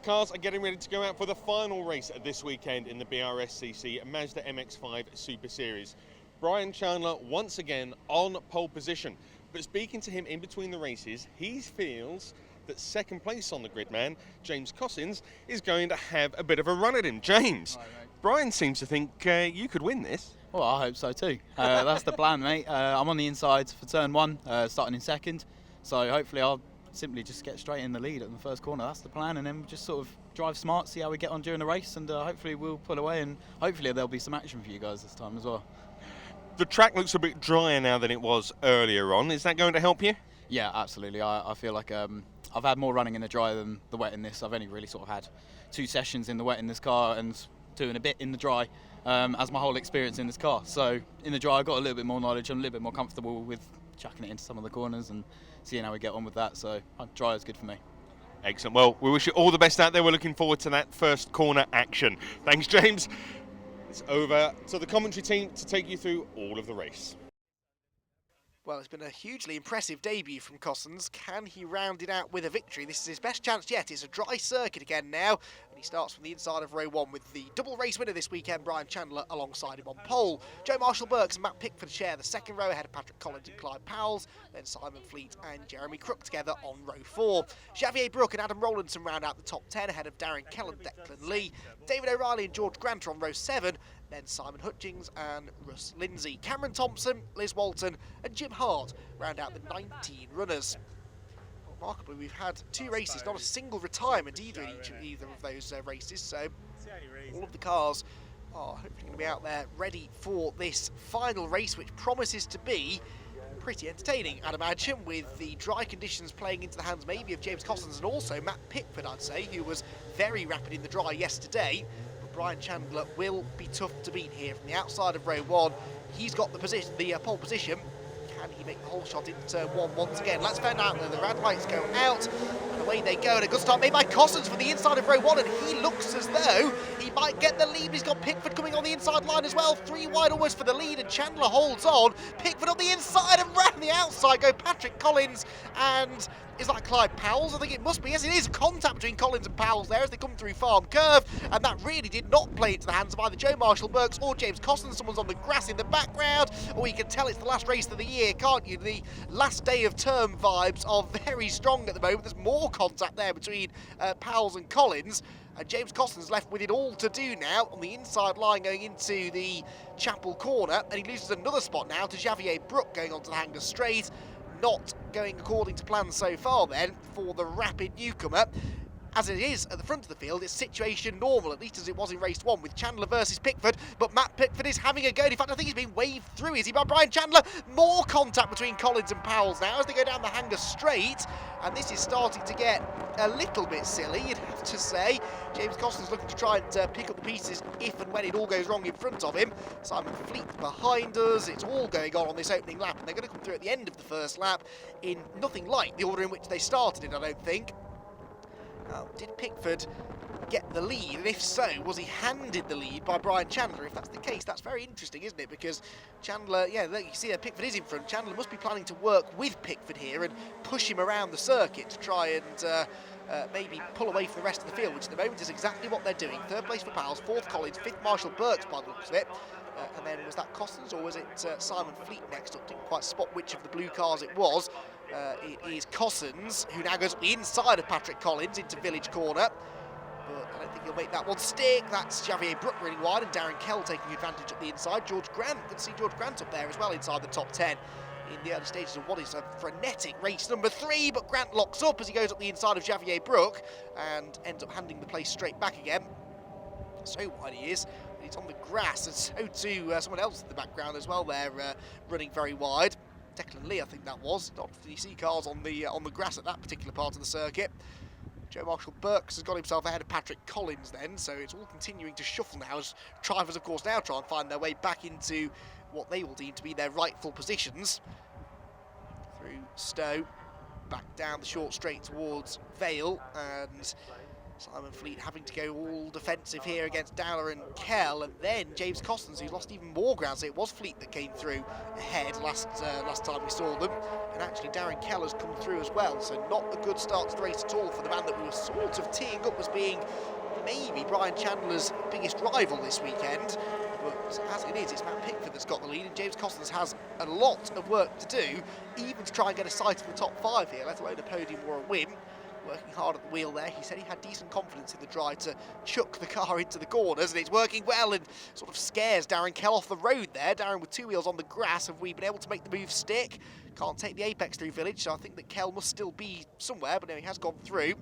cars are getting ready to go out for the final race this weekend in the BRSCC Mazda MX-5 Super Series. Brian Chandler once again on pole position, but speaking to him in between the races, he feels that second place on the grid man, James Cossins, is going to have a bit of a run at him. James, Right, Brian seems to think you could win this. well, I hope so too. That's the plan, mate. I'm on the inside for turn one, starting in second, so hopefully I'll simply just get straight in the lead at the first corner. That's the plan, and then we'll just sort of drive smart, see how we get on during the race, and hopefully we'll pull away, and hopefully there'll be some action for you guys this time as well. The track looks a bit drier now than it was earlier on. Is that going to help you? Yeah, absolutely. I feel like I've had more running in the dry than the wet in this. I've only really sort of had 2 sessions in the wet in this car and 2 and a bit in the dry as my whole experience in this car. So in the dry I got a little bit more knowledge, I'm a little bit more comfortable with chucking it into some of the corners and seeing how we get on with that. So dry is good for me. Excellent. Well, we wish you all the best out there. We're looking forward to that first corner action. Thanks, James. It's over to the commentary team to take you through all of the race. Well, it's been a hugely impressive debut from Cossins. Can he round it out with a victory? This is his best chance yet. It's a dry circuit again now, and he starts from the inside of row 1 with the double race winner this weekend, Brian Chandler, alongside him on pole. Joe Marshall-Burks and Matt Pickford share the second row ahead of Patrick Collins and Clyde Powells, then Simon Fleet and Jeremy Crook together on row 4. Xavier Brook and Adam Rowlandson round out the top 10 ahead of Darren Kell and Declan Lee. David O'Reilly and George Grant are on row 7, then Simon Hutchings and Russ Lindsay. Cameron Thompson, Liz Walton and Jim Hart round out the 19 runners. Remarkably, we've had 2 races, not a single retirement either in either of those races, so all of the cars are hopefully going to be out there ready for this final race, which promises to be pretty entertaining, I'd imagine, with the dry conditions playing into the hands maybe of James Cossins and also Matt Pickford, I'd say, who was very rapid in the dry yesterday. Brian Chandler will be tough to beat here from the outside of row 1. He's got the position, the pole position. Can he make the whole shot into turn 1 once again? Let's find out. The red lights go out, and away they go. And a good start made by Cossins from the inside of row 1, and he looks as though he might get the lead. He's got Pickford coming on the inside line as well. 3 wide almost for the lead, and Chandler holds on. Pickford on the inside, and round the outside go Patrick Collins, and is that Clyde Powells? I think it must be. Yes, it is. Contact between Collins and Powells there as they come through Farm Curve, and that really did not play into the hands of either Joe Marshall-Burks or James Cossins. Someone's on the grass in the background, or you can tell it's the last race of the year, can't you? The last day of term vibes are very strong at the moment. There's more contact there between Powells and Collins. And James Cossins left with it all to do now on the inside line going into the Chapel corner, and he loses another spot now to Xavier Brook going onto the Hanger straight. Not going according to plan so far then for the rapid newcomer. As it is at the front of the field, it's situation normal, at least as it was in race 1 with Chandler versus Pickford, but Matt Pickford is having a go. In fact, I think he's been waved through, is he, by Brian Chandler? More contact between Collins and Powells now as they go down the Hanger straight, and this is starting to get a little bit silly, you'd have to say. James Cossins looking to try and pick up the pieces if and when it all goes wrong in front of him. Simon Fleet behind us. It's all going on this opening lap, and they're going to come through at the end of the first lap in nothing like the order in which they started it, I don't think. Did Pickford get the lead? And if so, was he handed the lead by Brian Chandler? If that's the case, that's very interesting, isn't it? Because Chandler, yeah, look, you see that Pickford is in front. Chandler must be planning to work with Pickford here and push him around the circuit to try and maybe pull away from the rest of the field, which at the moment is exactly what they're doing. 3rd place for Powells, 4th Collins, 5th Marshall-Burks by the looks of it. And then was that Cossins or was it Simon Fleet next up? Didn't quite spot which of the blue cars it was. It is Cossins, who now goes inside of Patrick Collins into Village Corner. But I don't think he'll make that one stick. That's Xavier Brook running wide and Darren Kell taking advantage at the inside. George Grant, good to see George Grant up there as well inside the top 10 in the early stages of what is a frenetic race number 3. But Grant locks up as he goes up the inside of Xavier Brook and ends up handing the place straight back again. So wide he is. He's on the grass, and so too someone else in the background as well there, running very wide. Declan Lee, I think that was. Not often you see cars on the grass at that particular part of the circuit. Joe Marshall-Burks has got himself ahead of Patrick Collins then, so it's all continuing to shuffle now as drivers, of course, now try and find their way back into what they will deem to be their rightful positions. Through Stowe, back down the short straight towards Vale, and Simon Fleet having to go all defensive here against Dowler and Kell, and then James Costons, who's lost even more ground. So it was Fleet that came through ahead last time we saw them, and actually Darren Kell has come through as well. So not a good start to the race at all for the man that we were sort of teeing up as being maybe Brian Chandler's biggest rival this weekend. But as it is, it's Matt Pickford that's got the lead, and James Costons has a lot of work to do, even to try and get a sight of the top 5 here, let alone a podium or a win. Working hard at the wheel there. He said he had decent confidence in the drive to chuck the car into the corners, and it's working well and sort of scares Darren Kell off the road there. Darren with 2 wheels on the grass. Have we been able to make the move stick? Can't take the apex through Village, so I think that Kell must still be somewhere, but no, he has gone through.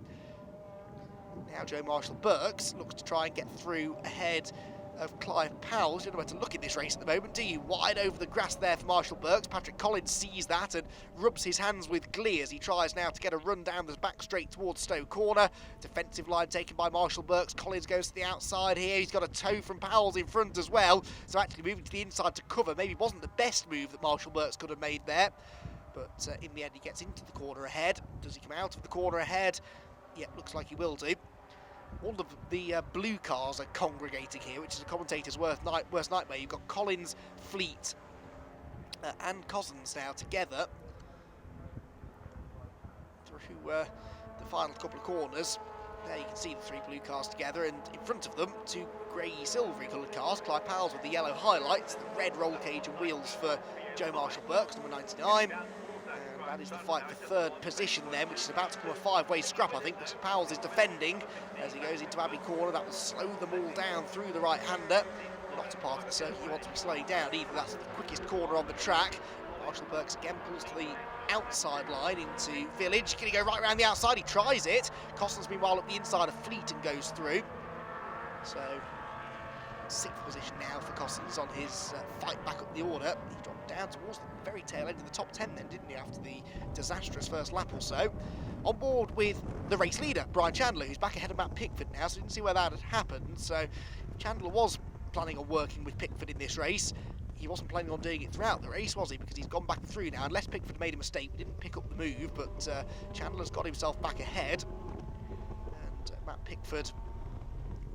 Now Joe Marshall-Burks looks to try and get through ahead of Clive Powell. You don't know where to look in this race at the moment, do you? Wide over the grass there for Marshall-Burks. Patrick Collins sees that and rubs his hands with glee as he tries now to get a run down the back straight towards Stowe Corner. Defensive line taken by Marshall-Burks. Collins goes to the outside here. He's got a tow from Powell's in front as well. So actually moving to the inside to cover maybe wasn't the best move that Marshall-Burks could have made there. But in the end, he gets into the corner ahead. Does he come out of the corner ahead? Yeah, looks like he will do. All of the blue cars are congregating here, which is a commentator's worst nightmare. You've got Collins, Fleet and Cousins now together through the final couple of corners. There you can see the 3 blue cars together, and in front of them 2 grey silvery coloured cars. Clive Powell's with the yellow highlights, the red roll cage and wheels for Joe Marshall-Burks, number 99. That is the fight for 3rd position then, which is about to become a 5-way scrap, I think, because Powell's is defending as he goes into Abbey Corner. That will slow them all down through the right-hander. Not a part of the circuit you want to be slowing down either. That's the quickest corner on the track. Marshall-Burks again pulls to the outside line into Village. Can he go right around the outside? He tries it. Costons meanwhile up the inside of Fleet and goes through. So 6th position now for Costons on his fight back up the order. He dropped down towards the very tail end of the top 10 then, didn't he, after the disastrous first lap or so. On board with the race leader, Brian Chandler, who's back ahead of Matt Pickford now, so we didn't see where that had happened. So Chandler was planning on working with Pickford in this race. He wasn't planning on doing it throughout the race, was he? Because he's gone back through now. Unless Pickford made a mistake, we didn't pick up the move, but Chandler's got himself back ahead. And Matt Pickford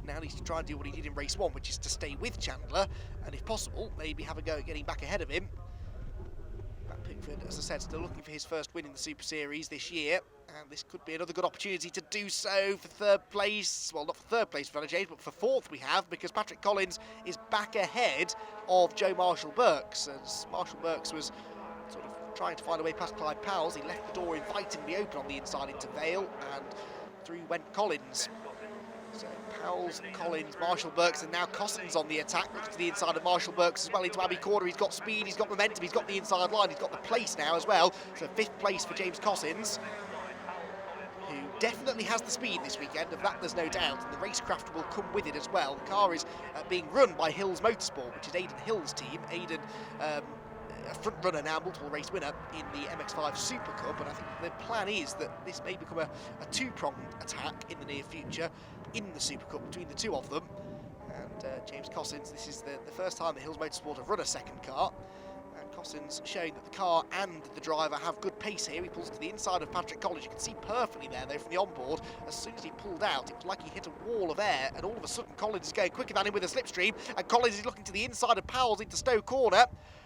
now needs to try and do what he did in race 1, which is to stay with Chandler, and if possible, maybe have a go at getting back ahead of him. Matt Pickford, as I said, still looking for his first win in the Super Series this year, and this could be another good opportunity to do so for 3rd place. Well, not for 3rd place for James, but for 4th we have, because Patrick Collins is back ahead of Joe Marshall-Burks, as Marshall-Burks was sort of trying to find a way past Clive Powell's. He left the door invitingly open on the inside into Vale, and through went Collins. So Powell's, Collins, Marshall-Burks, and now Costons on the attack. Looks to the inside of Marshall-Burks as well into Abbey Corner. He's got speed, he's got momentum, he's got the inside line, he's got the place now as well. So 5th place for James Costons, who definitely has the speed this weekend, of that there's no doubt, and the racecraft will come with it as well. The car is being run by Hills Motorsport, which is Aidan Hill's team. Aidan, a front runner now, multiple race winner in the MX5 Super Cup, and I think the plan is that this may become a 2-pronged attack in the near future in the Super Cup between the 2 of them. And James Costons, this is the first time that Hills Motorsport have run a second car, and Costons showing that the car and the driver have good pace here. He pulls to the inside of Patrick Collins. You can see perfectly there though from the onboard. As soon as he pulled out, it was like he hit a wall of air, and all of a sudden Collins is going quicker than him with a slipstream, and Collins is looking to the inside of Powell's into Stowe Corner.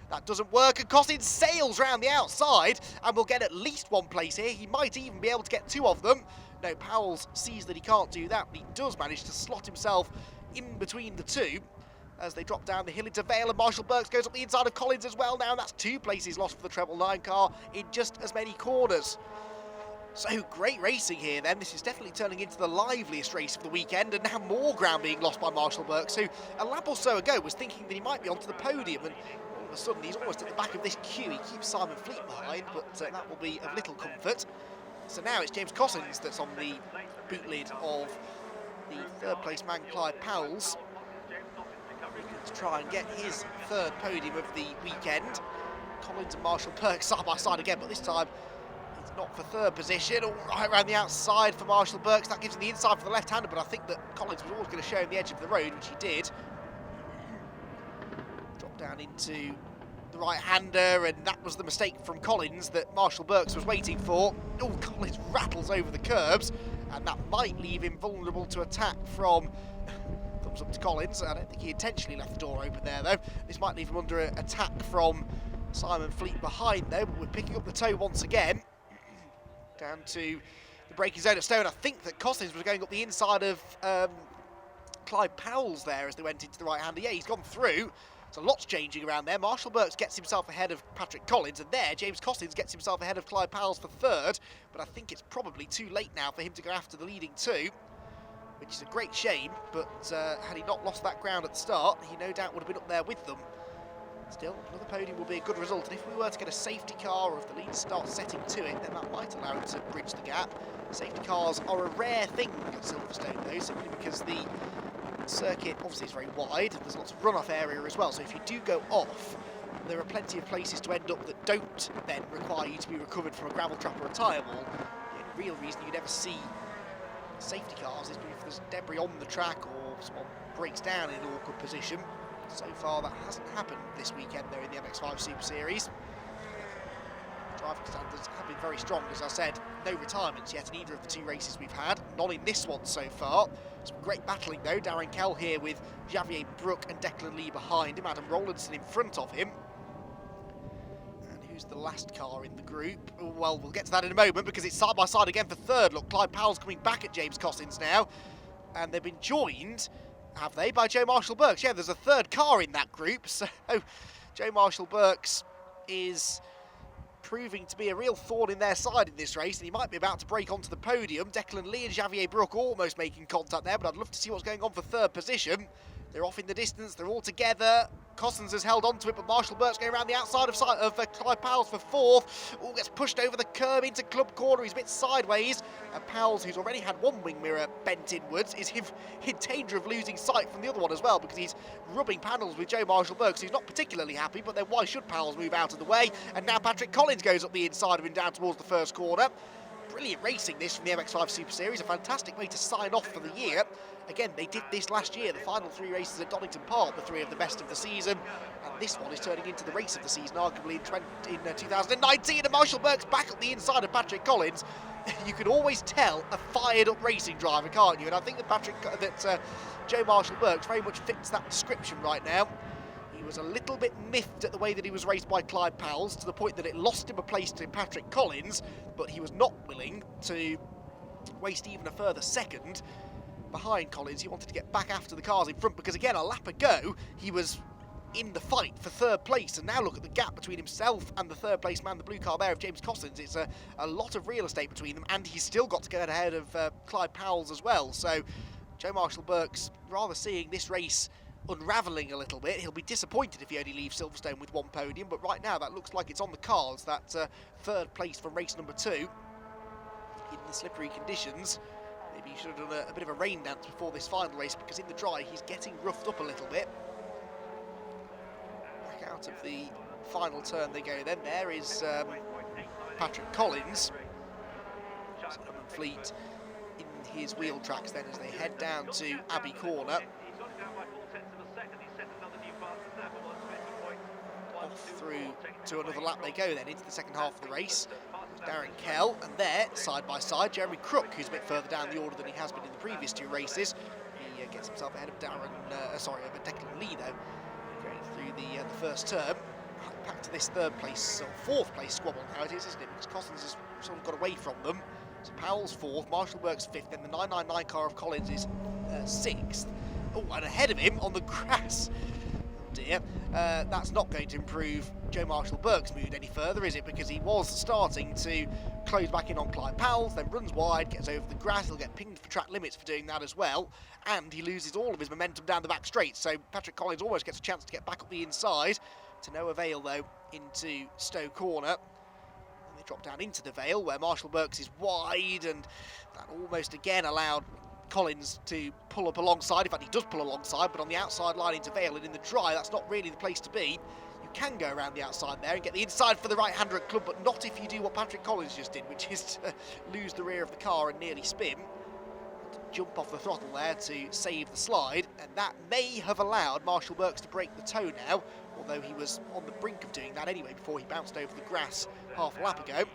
That doesn't work, and Costons sails round the outside and will get at least 1 place here. He might even be able to get 2 of them. No, Powell's sees that he can't do that, but he does manage to slot himself in between the 2 as they drop down the hill into Vale, and Marshall-Burks goes up the inside of Collins as well now. That's 2 places lost for the Treble 9 car in just as many corners. So great racing here then. This is definitely turning into the liveliest race of the weekend, and now more ground being lost by Marshall-Burks, who a lap or so ago was thinking that he might be onto the podium, and all of a sudden he's almost at the back of this queue. He keeps Simon Fleet behind, but that will be of little comfort. So now it's James Costons that's on the boot lid of the 3rd place man, Clive Powell's, to try and get his 3rd podium of the weekend. Collins and Marshall-Burks side by side again, but this time it's not for 3rd position. All right around the outside for Marshall-Burks. That gives him the inside for the left-hander, but I think that Collins was always going to show him the edge of the road, which he did. Drop down into the right-hander, and that was the mistake from Collins that Marshall-Burks was waiting for. Oh, Collins rattles over the curbs, and that might leave him vulnerable to attack from... Thumbs up to Collins. I don't think he intentionally left the door open there, though. This might leave him under attack from Simon Fleet behind, though, but we're picking up the toe once again. Down to the braking zone at Stone. I think that Costins was going up the inside of Clyde Powell's there as they went into the right-hander. Yeah, he's gone through. So lots changing around there. Marshall Burks gets himself ahead of Patrick Collins, and there James Costins gets himself ahead of Clyde Powell's for third, but I think it's probably too late now for him to go after the leading two, which is a great shame, but had he not lost that ground at the start, he no doubt would have been up there with them. Still, another podium will be a good result, and if we were to get a safety car, or if the lead starts setting to it, then that might allow him to bridge the gap. Safety cars are a rare thing at Silverstone, though, simply because the circuit obviously is very wide, and there's lots of runoff area as well, so if you do go off, there are plenty of places to end up that don't then require you to be recovered from a gravel trap or a tyre wall. The real reason you never see safety cars is if there's debris on the track or someone breaks down in an awkward position. So far that hasn't happened this weekend though in the MX5 Super Series. Driving standards have been very strong, as I said. No retirements yet in either of the two races we've had, none in this one so far. Some great battling though. Darren Kell here with Javier Brook and Declan Lee behind him, Adam Rowlandson in front of him. And who's the last car in the group? Well, we'll get to that in a moment because it's side by side again for third. Look, Clyde Powell's coming back at James Costins now, and they've been joined, have they, by Joe Marshall-Burks. Yeah, there's a third car in that group, so Joe Marshall-Burks is proving to be a real thorn in their side in this race, and he might be about to break onto the podium. Declan Lee and Javier Brook almost making contact there, but I'd love to see what's going on for third position. They're off in the distance, they're all together. Costins has held on to it, but Marshall-Burks going around the outside of Clyde Powell's for fourth. All gets pushed over the curb into club corner, he's a bit sideways. And Powell's, who's already had one wing mirror bent inwards, is in danger of losing sight from the other one as well, because he's rubbing panels with Joe Marshall-Burks, who's not particularly happy, but then why should Powell's move out of the way? And now Patrick Collins goes up the inside of him down towards the first corner. Brilliant racing this from the MX5 Super Series, a fantastic way to sign off for the year. Again, they did this last year, the final three races at Donington Park, the three of the best of the season, and this one is turning into the race of the season, arguably in 2019, and Marshall-Burks back up the inside of Patrick Collins. You can always tell a fired-up racing driver, can't you? And I think that Joe Marshall-Burks very much fits that description right now. He was a little bit miffed at the way that he was raced by Clyde Powell's, to the point that it lost him a place to Patrick Collins, but he was not willing to waste even a further second behind Collins. He wanted to get back after the cars in front, because again, a lap ago, he was in the fight for third place, and now look at the gap between himself and the third place man, the blue car there of James Costins. It's a lot of real estate between them, and he's still got to get ahead of Clyde Powell's as well. So Joe Marshall-Burks rather seeing this race unravelling a little bit. He'll be disappointed if he only leaves Silverstone with one podium, but right now that looks like it's on the cards, that third place for race number 2 in the slippery conditions. Maybe he should have done a bit of a rain dance before this final race, because in the dry he's getting roughed up a little bit. Back out of the final turn they go then. There is Patrick Collins. Simon Fleet in his wheel tracks then as they head down to Abbey Corner. Off through to another lap they go then into the second half of the race. Darren Kell, and there, side by side, Jeremy Crook, who's a bit further down the order than he has been in the previous two races. He gets himself ahead of Declan Lee, though, going through the first turn. Back to this third place, or fourth place squabble now it is, isn't it? Because Costins has sort of got away from them. So Powell's fourth, Marshall-Burks fifth, then the 999 car of Collins is sixth. Oh, and ahead of him on the grass. Dear, that's not going to improve Joe Marshall-Burks' mood any further, is it? Because he was starting to close back in on Clyde Powell's, then runs wide, gets over the grass, he'll get pinged for track limits for doing that as well, and he loses all of his momentum down the back straight, so Patrick Collins almost gets a chance to get back up the inside, to no avail though, into Stowe Corner. And they drop down into the Vale, where Marshall-Burks is wide, and that almost again allowed Collins to pull up alongside. In fact, he does pull alongside, but on the outside line into Vale, and in the dry, that's not really the place to be. You can go around the outside there and get the inside for the right-hander at club, but not if you do what Patrick Collins just did, which is to lose the rear of the car and nearly spin. Jump off the throttle there to save the slide, and that may have allowed Marshall-Burks to break the toe now, although he was on the brink of doing that anyway before he bounced over the grass half a lap ago.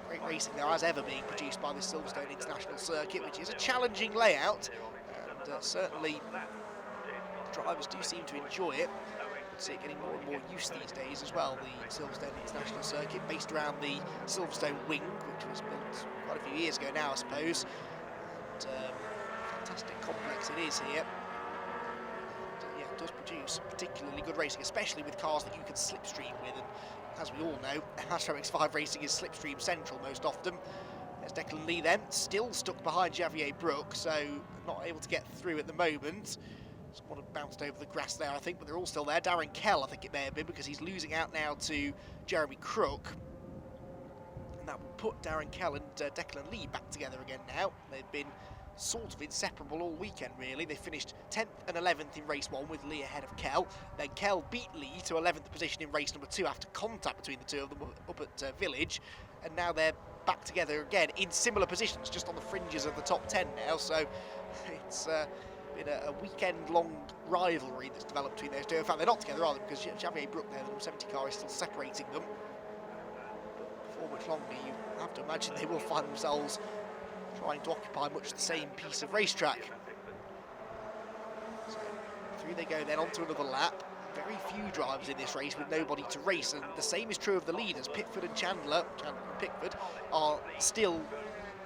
Great racing there as ever being produced by the Silverstone International Circuit, which is a challenging layout, and certainly drivers do seem to enjoy it. See it getting more and more use these days as well, the Silverstone International Circuit, based around the Silverstone Wing, which was built quite a few years ago now, I suppose. And fantastic complex it is here. Yeah, it does produce particularly good racing, especially with cars that you can slipstream with, and as we all know, Astro MX-5 racing is slipstream central most often. There's Declan Lee then, still stuck behind Javier Brook, so not able to get through at the moment. Someone had bounced over the grass there, I think, but they're all still there. Darren Kell, I think it may have been, because he's losing out now to Jeremy Crook. And that will put Darren Kell and Declan Lee back together again now. They've been sort of inseparable all weekend, really. They finished 10th and 11th in race 1 with Lee ahead of Kell. Then Kell beat Lee to 11th position in race number 2 after contact between the two of them up at Village. And now they're back together again in similar positions, just on the fringes of the top 10 now. So it's been a weekend-long rivalry that's developed between those two. In fact, they're not together, are they? Because Javier Brook there, the number 70 car, is still separating them. But before much longer, you have to imagine they will find themselves trying to occupy much the same piece of racetrack. So through they go then onto another lap. Very few drivers in this race with nobody to race, and the same is true of the leaders. Pickford and Chandler and Pickford are still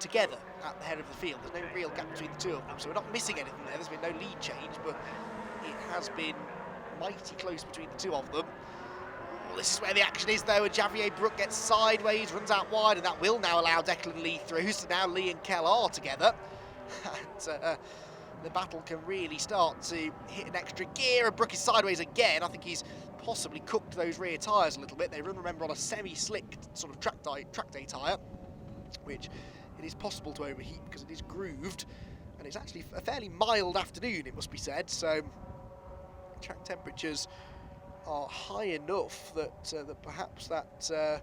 together at the head of the field. There's no real gap between the two of them, so we're not missing anything there. There's been no lead change, but it has been mighty close between the two of them. Well, this is where the action is though, and Javier Brook gets sideways, runs out wide, and that will now allow Declan Lee through, so now Lee and Kell are together. And the battle can really start to hit an extra gear, and Brook is sideways again. I think he's possibly cooked those rear tyres a little bit. They run, remember, on a semi-slick sort of track day tyre, which it is possible to overheat because it is grooved, and it's actually a fairly mild afternoon, it must be said, so track temperatures are high enough that, that perhaps that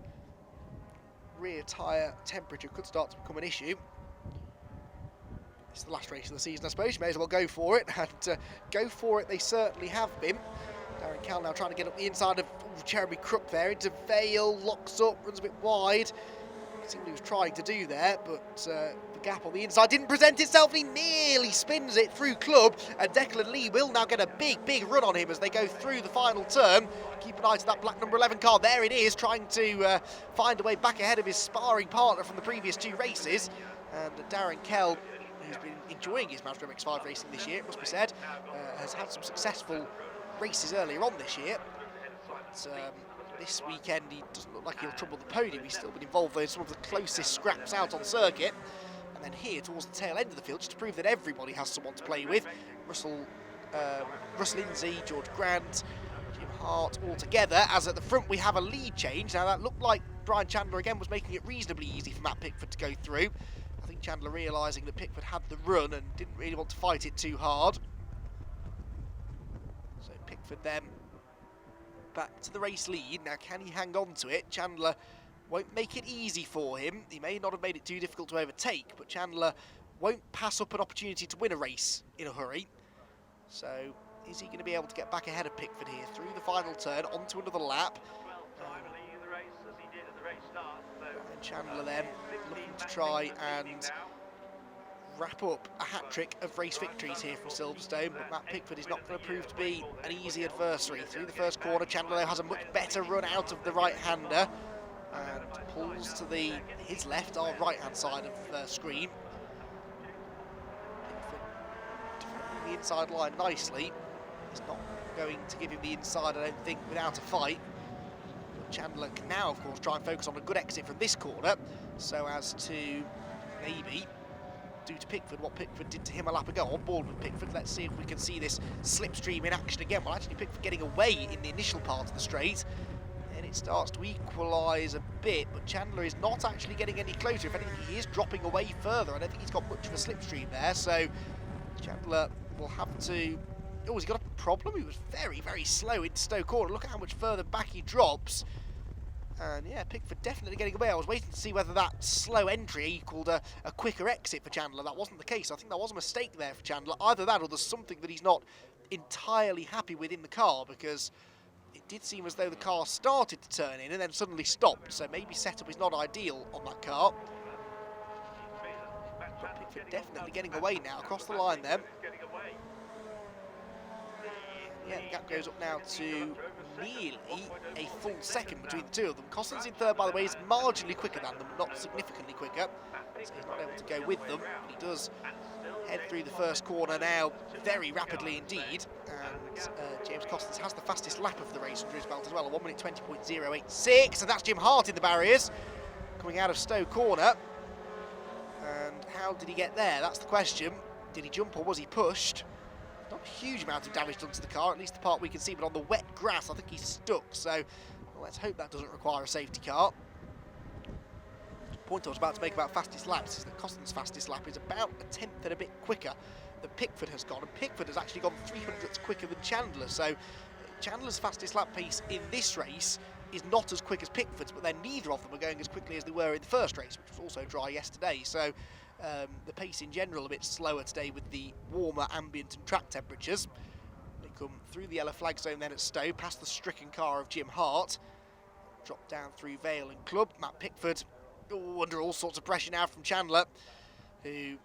rear tyre temperature could start to become an issue. It's the last race of the season, I suppose. You may as well go for it, and go for it they certainly have been. Darren Kell now trying to get up the inside of Jeremy Crook there into Vale, locks up, runs a bit wide. See what he was trying to do there, but the gap on the inside didn't present itself, and he nearly spins it through Club, and Declan Lee will now get a big run on him as they go through the final turn. Keep an eye to that black number 11 car. There it is, trying to find a way back ahead of his sparring partner from the previous 2 races. And Darren Kell, who's been enjoying his Mazda MX-5 racing this year, it must be said, has had some successful races earlier on this year. But, this weekend he doesn't look like he'll trouble the podium. He's still been involved in some of the closest scraps out on circuit. And then here towards the tail end of the field, just to prove that everybody has someone to play with, Russell Lindsay, George Grant, Jim Hart all together, as at the front we have a lead change. Now that looked like Brian Chandler again was making it reasonably easy for Matt Pickford to go through. I think Chandler realising that Pickford had the run and didn't really want to fight it too hard. So Pickford then back to the race lead. Now can he hang on to it? Chandler won't make it easy for him. He may not have made it too difficult to overtake, but Chandler won't pass up an opportunity to win a race in a hurry. So is he going to be able to get back ahead of Pickford here through the final turn onto another lap? And Chandler then looking to try and wrap up a hat-trick of race victories here from Silverstone, but Matt Pickford is not going to prove to be an easy adversary. Through the first corner, Chandler has a much better run out of the right-hander and pulls to his left, our right-hand side of the screen. Pickford defending the inside line nicely. He's not going to give him the inside, I don't think, without a fight. But Chandler can now, of course, try and focus on a good exit from this corner so as to maybe do to Pickford what Pickford did to him a lap ago. On board with Pickford, let's see if we can see this slipstream in action again. Well, actually Pickford getting away in the initial part of the straight, and it starts to equalise a bit, but Chandler is not actually getting any closer. If anything, he is dropping away further. I don't think he's got much of a slipstream there, so Chandler will have to... Oh, he's got a problem. He was very slow into Stowe Corner. Look at how much further back he drops. And yeah, Pickford definitely getting away. I was waiting to see whether that slow entry equaled a quicker exit for Chandler. That wasn't the case. I think that was a mistake there for Chandler. Either that or there's something that he's not entirely happy with in the car, because it did seem as though the car started to turn in and then suddenly stopped, so maybe setup is not ideal on that car. But Pickford definitely getting away now, across the line then. Yeah, the gap goes up now to nearly a full second between the two of them. Cossins in third, by the way, is marginally quicker than them, not significantly quicker. So he's not able to go with them, but he does head through the first corner now very rapidly indeed. And James Cossins has the fastest lap of the race under his belt as well, a 1 minute 20.086. And that's Jim Hart in the barriers, coming out of Stowe Corner. And how did he get there? That's the question. Did he jump or was he pushed? Not a huge amount of damage done to the car, at least the part we can see, but on the wet grass I think he's stuck, so well, let's hope that doesn't require a safety car. The point I was about to make about fastest laps is that Cossins' fastest lap is about a tenth and a bit quicker than Pickford has gone, and Pickford has actually gone 300ths quicker than Chandler, so Chandler's fastest lap pace in this race is not as quick as Pickford's, but then neither of them are going as quickly as they were in the first race, which was also dry yesterday, so the pace in general a bit slower today with the warmer ambient and track temperatures. They come through the yellow flag zone then at Stowe, past the stricken car of Jim Hart, drop down through Vale and Club. Matt Pickford under all sorts of pressure now from Chandler, who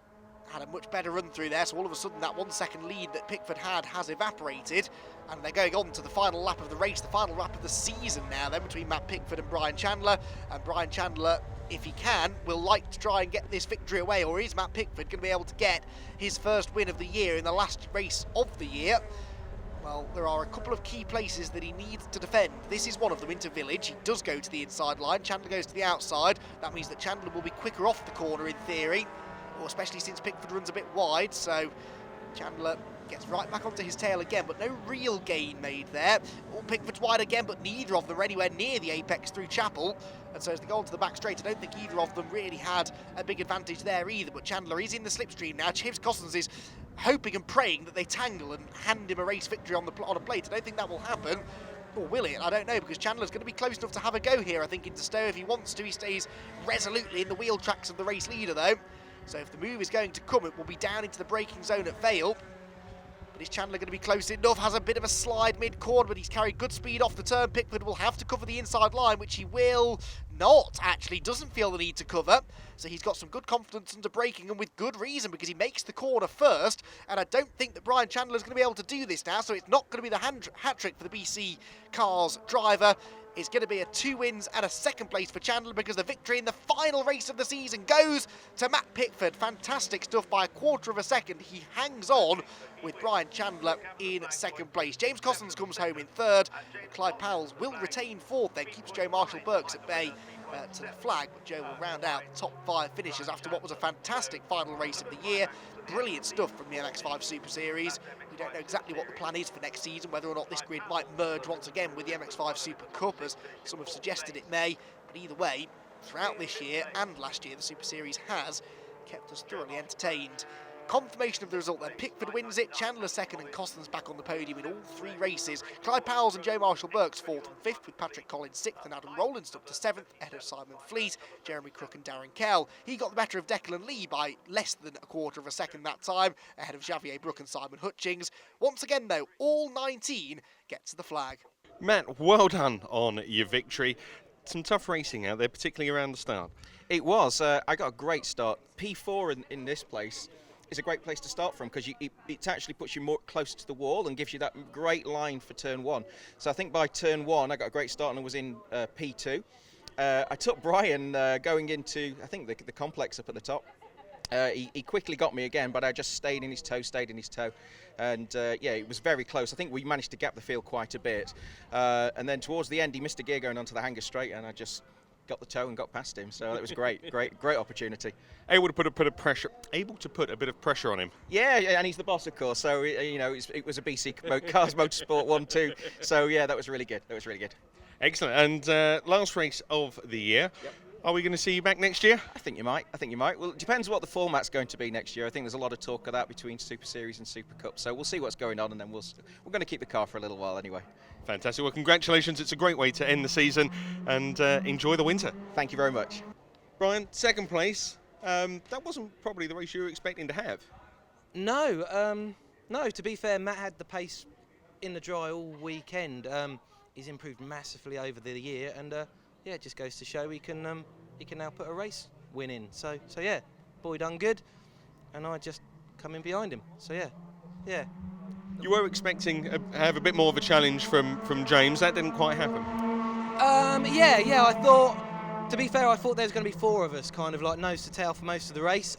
had a much better run through there, so all of a sudden that 1 second lead that Pickford had has evaporated, and they're going on to the final lap of the race, the final lap of the season now then, between Matt Pickford and Brian Chandler. And Brian Chandler, if he can, will like to try and get this victory away, or is Matt Pickford going to be able to get his first win of the year in the last race of the year? Well, there are a couple of key places that he needs to defend. This is one of them, into Village. He does go to the inside line, Chandler goes to the outside. That means that Chandler will be quicker off the corner in theory, or especially since Pickford runs a bit wide, so Chandler gets right back onto his tail again, but no real gain made there. Pickford's wide again, but neither of them are anywhere near the apex through Chapel. And so as they go onto the back straight, I don't think either of them really had a big advantage there either. But Chandler is in the slipstream now. James Cossins is hoping and praying that they tangle and hand him a race victory on a plate. I don't think that will happen. Or will it? I don't know, because Chandler's going to be close enough to have a go here, I think, into Stowe if he wants to. He stays resolutely in the wheel tracks of the race leader, though. So if the move is going to come, it will be down into the braking zone at Vale. But is Chandler going to be close enough? Has a bit of a slide mid-corner, but he's carried good speed off the turn. Pickford will have to cover the inside line, which he will not, actually. Doesn't feel the need to cover. So he's got some good confidence under braking, and with good reason, because he makes the corner first. And I don't think that Brian Chandler is going to be able to do this now, so it's not going to be the hat-trick for the BC Cars driver. It's going to be a 2 wins and a second place for Chandler, because the victory in the final race of the season goes to Matt Pickford. Fantastic stuff by a quarter of a second. He hangs on with Brian Chandler in second place. James Cossins comes home in third. Clive Powells will retain fourth, then keeps Joe Marshall-Burks at bay to the flag, but Joe will round out the top 5 finishers after what was a fantastic final race of the year. Brilliant stuff from the MX5 Super Series. We don't know exactly what the plan is for next season, whether or not this grid might merge once again with the MX5 Super Cup, as some have suggested it may. But either way, throughout this year and last year, the Super Series has kept us thoroughly entertained. Confirmation of the result then. Pickford wins it, Chandler second, and Cossins back on the podium in all 3 races. Clive Powells and Joe Marshall-Burks 4th and 5th, with Patrick Collins 6th and Adam Rowland up to 7th, ahead of Simon Fleet, Jeremy Crook and Darren Kell. He got the better of Declan Lee by less than a quarter of a second that time, ahead of Xavier Brook and Simon Hutchings. Once again though, all 19 get to the flag. Matt, well done on your victory. Some tough racing out there, particularly around the start. It was. I got a great start. P4 in this place is a great place to start from, because it actually puts you more close to the wall and gives you that great line for turn 1. So I think by turn 1 I got a great start and was in P2. I took Brian going into, I think, the complex up at the top. He quickly got me again, but I just stayed in his toe. And yeah, it was very close. I think we managed to gap the field quite a bit. And then towards the end, he missed a gear going onto the hanger straight, and I just got the toe and got past him. So that was great, great opportunity. Able to put a bit of pressure on him. Yeah, and he's the boss, of course. So you know, it was a BC Cars Motorsport 1-2. So yeah, that was really good. Excellent. And last race of the year. Yep. Are we going to see you back next year? I think you might. Well, it depends what the format's going to be next year. I think there's a lot of talk of that between Super Series and Super Cup. So we'll see what's going on, and then we're going to keep the car for a little while anyway. Fantastic. Well, congratulations. It's a great way to end the season, and enjoy the winter. Thank you very much. Brian, second place. That wasn't probably the race you were expecting to have. No. To be fair, Matt had the pace in the dry all weekend. he's improved massively over the year, and yeah, it just goes to show he can now put a race win in. So yeah, boy done good, and I just come in behind him. So yeah. You were expecting to have a bit more of a challenge from James. That didn't quite happen. Yeah. I thought, to be fair, I thought there was going to be 4 of us, kind of like nose to tail for most of the race.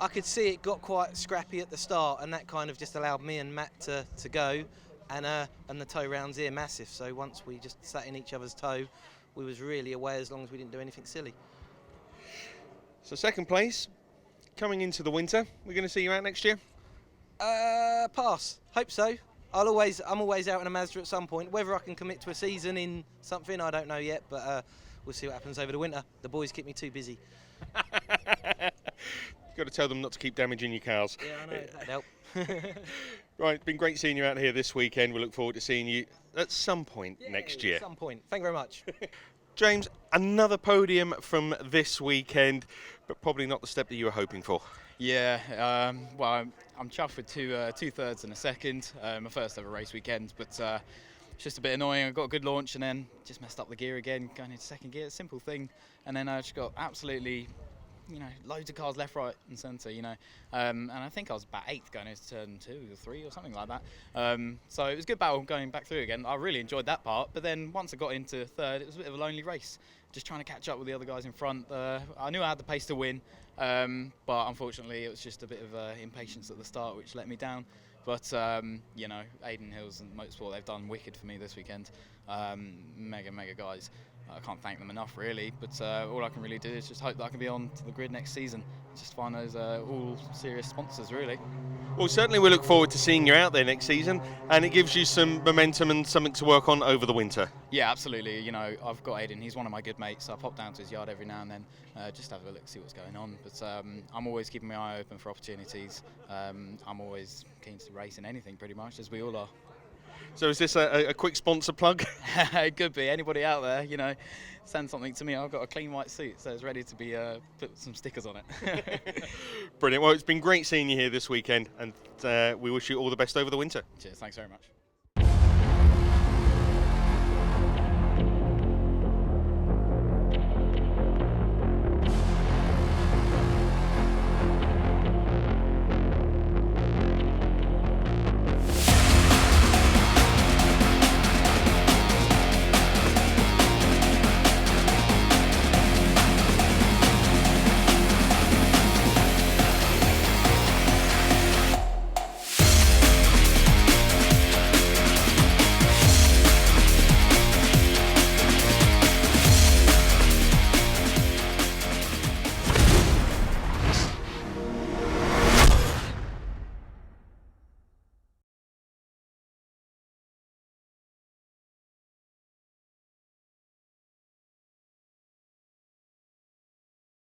I could see it got quite scrappy at the start, and that kind of just allowed me and Matt to go, and the toe rounds here massive. So once we just sat in each other's toe, we was really away as long as we didn't do anything silly. So second place, coming into the winter. We're going to see you out next year. Pass. Hope so. I'm always out in a Mazda at some point. Whether I can commit to a season in something, I don't know yet, but we'll see what happens over the winter. The boys keep me too busy. You've got to tell them not to keep damaging your cars. Yeah, I know. That'd help. Right, it's been great seeing you out here this weekend. We look forward to seeing you at some point next year. At some point. Thank you very much. James, another podium from this weekend, but probably not the step that you were hoping for. Yeah, well, I'm chuffed with two thirds and a second. My first ever race weekend, but it's just a bit annoying. I got a good launch and then just messed up the gear again, going into second gear. Simple thing, and then I just got absolutely, loads of cars left, right, and centre. And I think I was about 8th going into turn 2 or 3 or something like that. So it was a good battle going back through again. I really enjoyed that part, but then once I got into third, it was a bit of a lonely race. Just trying to catch up with the other guys in front. I knew I had the pace to win, but unfortunately it was just a bit of impatience at the start which let me down. But, Aiden Hills and Motorsport, they've done wicked for me this weekend. Mega guys. I can't thank them enough, really, but all I can really do is just hope that I can be on to the grid next season. Just find those all serious sponsors, really. Well, certainly we look forward to seeing you out there next season, and it gives you some momentum and something to work on over the winter. Yeah, absolutely. I've got Aiden. He's one of my good mates. So I pop down to his yard every now and then, just have a look, see what's going on. But I'm always keeping my eye open for opportunities. I'm always keen to race in anything, pretty much, as we all are. So is this a quick sponsor plug? It could be. Anybody out there, send something to me. I've got a clean white suit, so it's ready to be put some stickers on it. Brilliant. Well, it's been great seeing you here this weekend, and we wish you all the best over the winter. Cheers. Thanks very much.